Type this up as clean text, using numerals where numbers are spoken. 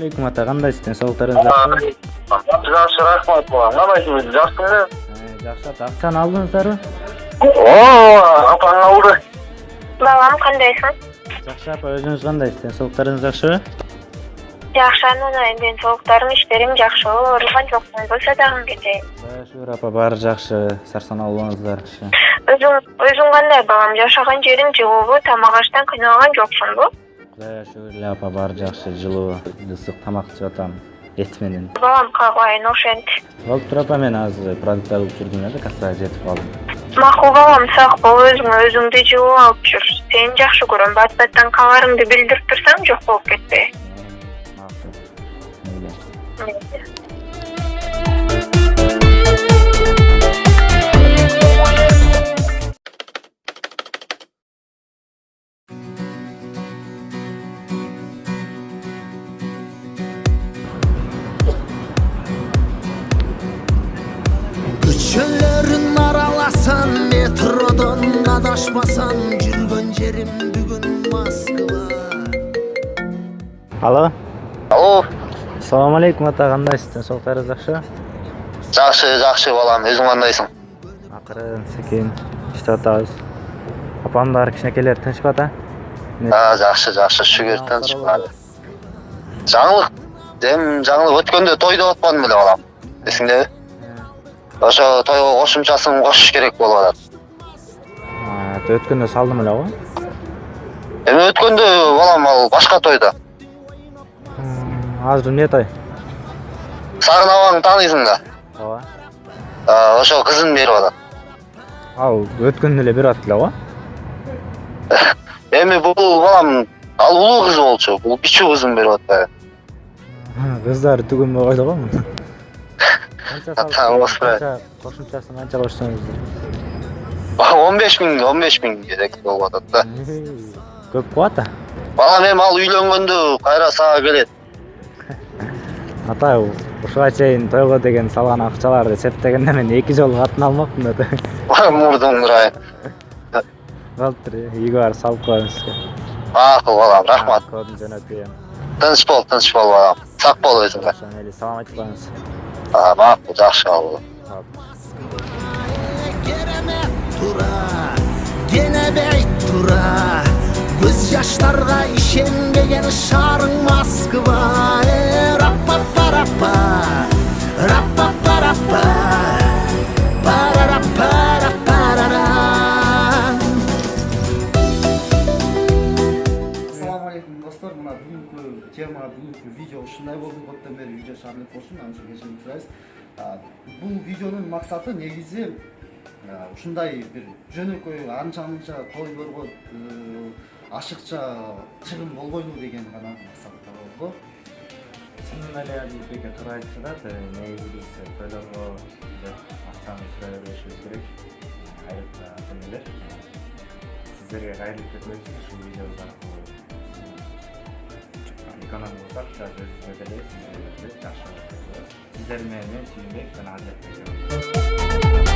Алейкум ата, кандайсыз? Денсаулыктарыңыз жакшыбы? Жакшы, рахмат балам. Кандайсыз? Жакшымы? Жакшы ата, акчаны алдыңыздарбы? Апаң алды. Балам, кандайсың? Жакшы апа, өзүңүз кандайсыз? Денсаулыктарыңыз жакшыбы? Жакшы, анан денсаулыктарың, иштериң жакшы, оорубаган жоксуң, болсо дагы кетейин. Шүгүр апа, баары жакшы, сарсанаа болуңуздар. Өзүң кандай балам, жашаган жериң жылуубу, тамак аштан кыйналган жоксуңбу? Кудайга шүгүр эле апа, баары жакшы, жылуу, ысык тамак жеп атам, эт менен. Балам, кагайын ошент. Болуптур апа, мен азыр продукт алып жүрдүм эле, кассага жетип калдым. Макул балам, сак бол, өзүңдү жылуу алып жүр. Сени жакшы көрөм, бат-баттан кабарыңды билдирип турсаң, жок болуп кетпей. Көчөлөрүн араласан, метродон адашпасан, жүргөн жерим бүгүн Москва. Алло. Алло. Assalomu alaykum ata, кандайсыз? Денсаулыктарыңыз жакшыбы? Жакшы балам. Өзүң кандайсың? Акырын, секин иштеп атабыз. Апамдар кичинекелер тынчпы ата? Жакшы, шүгүр тынчпады. Жаңылык өткөндө той деп атпадым беле балам. Эсиңдеби? Ошо тойго кошумчасын кошуш керек болуп атат. Өткөндө салдым эле го. Эми өткөндө балам ал башка тойда. Азыр эмне той? Сагын абаңды тааныйсың да. Ооба. Ошо кызын берип атат. Ал өткөндө эле берип аттı эле го. Эми бул балам ал улуу кыз болчу. Бул кичүү кызын берип атпайбы? Кыздары түгөнбөй койду го. Канча кошумчасын канча кошсоңуздар? 15.000 керек болуп атат да. Көп го ата. Балам эми ал үйлөнгөндө кайра сага келет. Ата, ушуга чейин тойго деген салган акчаларды септегенде мен 2 жолу катын алмакпын ата. Мурдуңду райын. Калтыр, үйгө барып салып коем сизге. Макул балам, рахмат. Кодун жөнөтөйм. Тынч бол балам. Сак бол өзүңө. Салам айтып коюңуз. Макул, жакшы ал. Керемет тура, кенебейт тура, көз жаштарга ишенбеген шарың Москва. Раппа-раппа, раппа-раппа, парараппа-раппа-рара. Assalamu alaikum dostlar. Mına bugünkü tema, bugünkü video ушундай болду. Көптөн бери видео чыгарып болсун, аны үчүн кечирим сурайбыз. Бул видеонун максаты негизи ушундай бир жөнөкөй анча-мынча тойлорго ашыкча чыгым болбойлу деген гана максатта болду. Чынын эле бизге туура айтты да, негизи биз тойлорго акчаны сурай беришибиз керек. Айрыкча ата-энелер. Сиздерге кайрылып кетпейбиз ушул видеобуз аркылуу. Экономикалык акча өзүбүз делебиз, жакшы. Сиздер менен Сүйүнбек жана Азатбек.